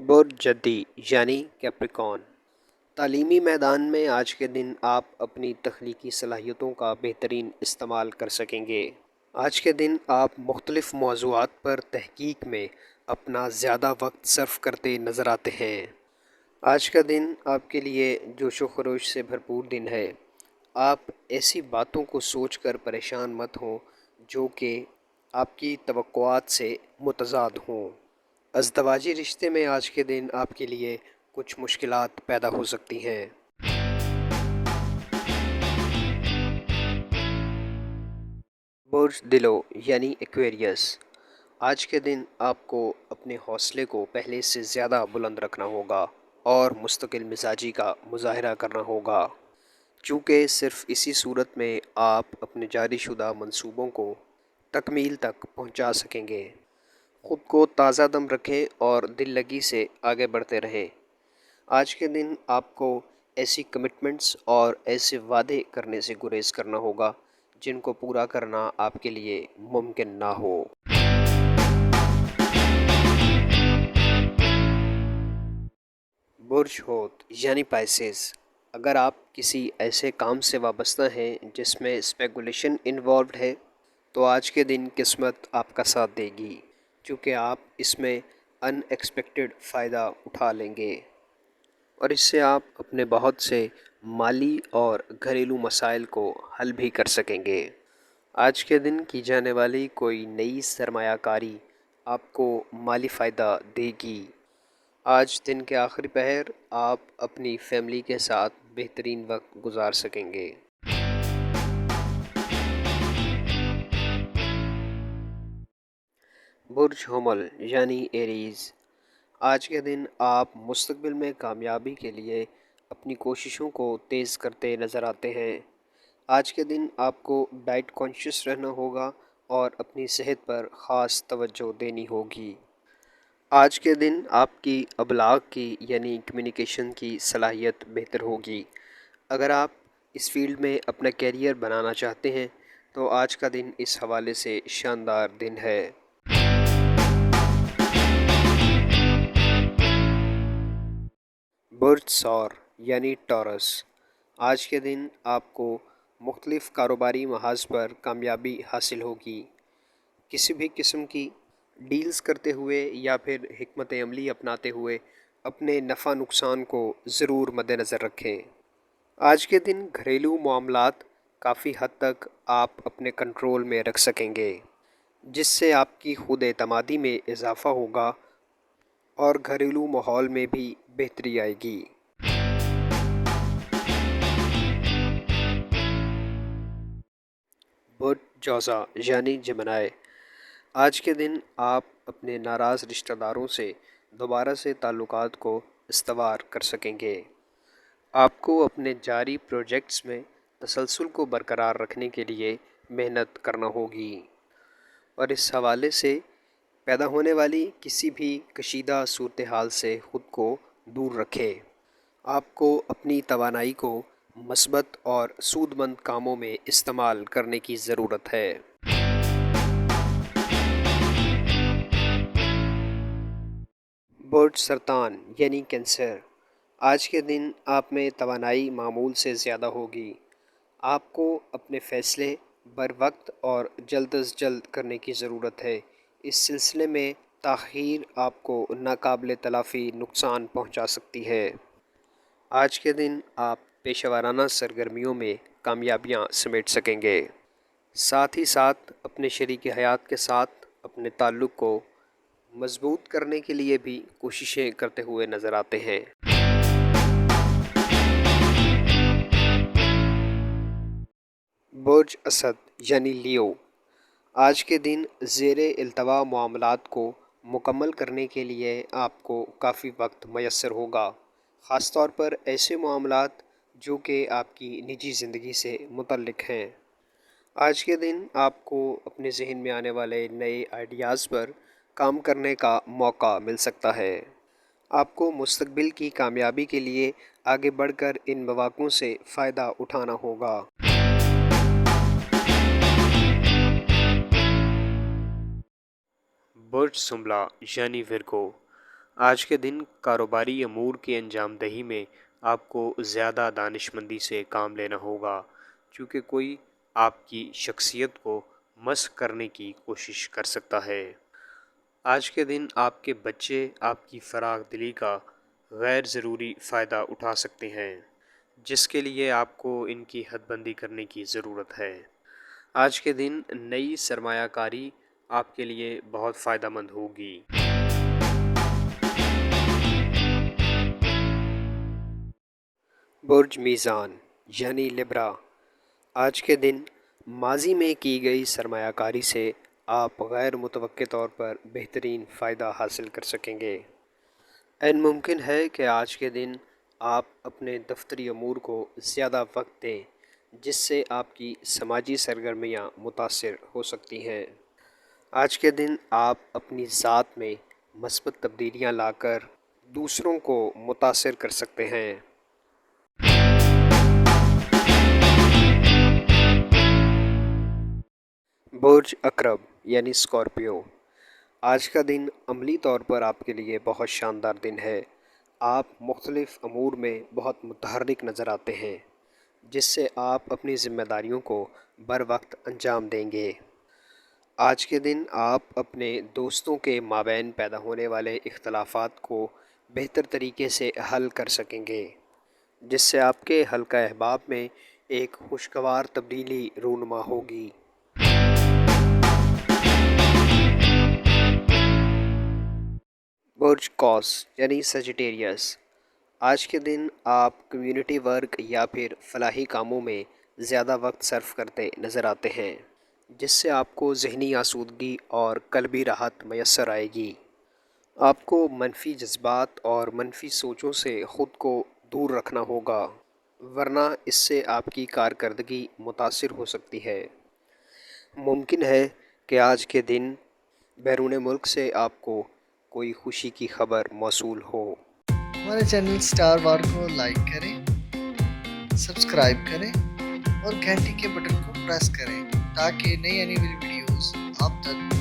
برج جدی یعنی کیپریکون، تعلیمی میدان میں آج کے دن آپ اپنی تخلیقی صلاحیتوں کا بہترین استعمال کر سکیں گے۔ آج کے دن آپ مختلف موضوعات پر تحقیق میں اپنا زیادہ وقت صرف کرتے نظر آتے ہیں۔ آج کا دن آپ کے لیے جوش و خروش سے بھرپور دن ہے۔ آپ ایسی باتوں کو سوچ کر پریشان مت ہوں جو کہ آپ کی توقعات سے متضاد ہوں۔ ازدواجی رشتے میں آج کے دن آپ کے لیے کچھ مشکلات پیدا ہو سکتی ہیں۔ برج دلو یعنی ایکویریس، آج کے دن آپ کو اپنے حوصلے کو پہلے سے زیادہ بلند رکھنا ہوگا اور مستقل مزاجی کا مظاہرہ کرنا ہوگا، چونکہ صرف اسی صورت میں آپ اپنے جاری شدہ منصوبوں کو تکمیل تک پہنچا سکیں گے۔ خود کو تازہ دم رکھیں اور دل لگی سے آگے بڑھتے رہیں۔ آج کے دن آپ کو ایسی کمٹمنٹس اور ایسے وعدے کرنے سے گریز کرنا ہوگا جن کو پورا کرنا آپ کے لیے ممکن نہ ہو۔ برج حوت یعنی پائسیز، اگر آپ کسی ایسے کام سے وابستہ ہیں جس میں اسپیکولیشن انوالوڈ ہے تو آج کے دن قسمت آپ کا ساتھ دے گی، چونکہ آپ اس میں ان ایکسپیکٹڈ فائدہ اٹھا لیں گے اور اس سے آپ اپنے بہت سے مالی اور گھریلو مسائل کو حل بھی کر سکیں گے۔ آج کے دن کی جانے والی کوئی نئی سرمایہ کاری آپ کو مالی فائدہ دے گی۔ آج دن کے آخری پہر آپ اپنی فیملی کے ساتھ بہترین وقت گزار سکیں گے۔ برج حمل یعنی ایریز، آج کے دن آپ مستقبل میں کامیابی کے لیے اپنی کوششوں کو تیز کرتے نظر آتے ہیں۔ آج کے دن آپ کو ڈائٹ کانشیس رہنا ہوگا اور اپنی صحت پر خاص توجہ دینی ہوگی۔ آج کے دن آپ کی ابلاغ کی یعنی کمیونیکیشن کی صلاحیت بہتر ہوگی۔ اگر آپ اس فیلڈ میں اپنا کیریئر بنانا چاہتے ہیں تو آج کا دن اس حوالے سے شاندار دن ہے۔ برج ثور یعنی ٹورس، آج کے دن آپ کو مختلف کاروباری محاذ پر کامیابی حاصل ہوگی۔ کسی بھی قسم کی ڈیلز کرتے ہوئے یا پھر حکمت عملی اپناتے ہوئے اپنے نفع نقصان کو ضرور مد نظر رکھیں۔ آج کے دن گھریلو معاملات کافی حد تک آپ اپنے کنٹرول میں رکھ سکیں گے، جس سے آپ کی خود اعتمادی میں اضافہ ہوگا اور گھریلو ماحول میں بھی بہتری آئے گی۔ برج جوزا یعنی جمنائے، آج کے دن آپ اپنے ناراض رشتہ داروں سے دوبارہ سے تعلقات کو استوار کر سکیں گے۔ آپ کو اپنے جاری پروجیکٹس میں تسلسل کو برقرار رکھنے کے لیے محنت کرنا ہوگی اور اس حوالے سے پیدا ہونے والی کسی بھی کشیدہ صورتحال سے خود کو دور رکھیں۔ آپ کو اپنی توانائی کو مثبت اور سود مند کاموں میں استعمال کرنے کی ضرورت ہے۔ برج سرطان یعنی کینسر، آج کے دن آپ میں توانائی معمول سے زیادہ ہوگی۔ آپ کو اپنے فیصلے بر وقت اور جلد از جلد کرنے کی ضرورت ہے، اس سلسلے میں تاخیر آپ کو ناقابل تلافی نقصان پہنچا سکتی ہے۔ آج کے دن آپ پیشہ ورانہ سرگرمیوں میں کامیابیاں سمیٹ سکیں گے، ساتھ ہی ساتھ اپنے شریک حیات کے ساتھ اپنے تعلق کو مضبوط کرنے کے لیے بھی کوششیں کرتے ہوئے نظر آتے ہیں۔ برج اسد یعنی لیو، آج کے دن زیر التوا معاملات کو مکمل کرنے کے لیے آپ کو کافی وقت میسر ہوگا، خاص طور پر ایسے معاملات جو کہ آپ کی نجی زندگی سے متعلق ہیں۔ آج کے دن آپ کو اپنے ذہن میں آنے والے نئے آئیڈیاز پر کام کرنے کا موقع مل سکتا ہے۔ آپ کو مستقبل کی کامیابی کے لیے آگے بڑھ کر ان مواقعوں سے فائدہ اٹھانا ہوگا۔ برج سنبلا یعنی ورگو، آج کے دن کاروباری امور کی انجام دہی میں آپ کو زیادہ دانش مندی سے کام لینا ہوگا، چونکہ کوئی آپ کی شخصیت کو مسخ کرنے کی کوشش کر سکتا ہے۔ آج کے دن آپ کے بچے آپ کی فراخ دلی کا غیر ضروری فائدہ اٹھا سکتے ہیں، جس کے لیے آپ کو ان کی حد بندی کرنے کی ضرورت ہے۔ آج کے دن نئی سرمایہ کاری آپ کے لیے بہت فائدہ مند ہوگی۔ برج میزان یعنی لبرا، آج کے دن ماضی میں کی گئی سرمایہ کاری سے آپ غیر متوقع طور پر بہترین فائدہ حاصل کر سکیں گے۔ عین ممکن ہے کہ آج کے دن آپ اپنے دفتری امور کو زیادہ وقت دیں، جس سے آپ کی سماجی سرگرمیاں متاثر ہو سکتی ہیں۔ آج کے دن آپ اپنی ذات میں مثبت تبدیلیاں لا کر دوسروں کو متاثر کر سکتے ہیں۔ برج عقرب یعنی اسکارپیو، آج کا دن عملی طور پر آپ کے لیے بہت شاندار دن ہے۔ آپ مختلف امور میں بہت متحرک نظر آتے ہیں، جس سے آپ اپنی ذمہ داریوں کو بر وقت انجام دیں گے۔ آج کے دن آپ اپنے دوستوں کے مابین پیدا ہونے والے اختلافات کو بہتر طریقے سے حل کر سکیں گے، جس سے آپ کے حلقہ احباب میں ایک خوشگوار تبدیلی رونما ہوگی۔ برج قوس یعنی سیجیٹیریس، آج کے دن آپ کمیونٹی ورک یا پھر فلاحی کاموں میں زیادہ وقت صرف کرتے نظر آتے ہیں، جس سے آپ کو ذہنی آسودگی اور قلبی راحت میسر آئے گی۔ آپ کو منفی جذبات اور منفی سوچوں سے خود کو دور رکھنا ہوگا، ورنہ اس سے آپ کی کارکردگی متاثر ہو سکتی ہے۔ ممکن ہے کہ آج کے دن بیرون ملک سے آپ کو کوئی خوشی کی خبر موصول ہو۔ ہمارے چینل سٹار وار کو لائک کریں، سبسکرائب کریں اور گھنٹی کے بٹن کو پریس کریں تاکہ نئی آنے والی ویڈیوز آپ تک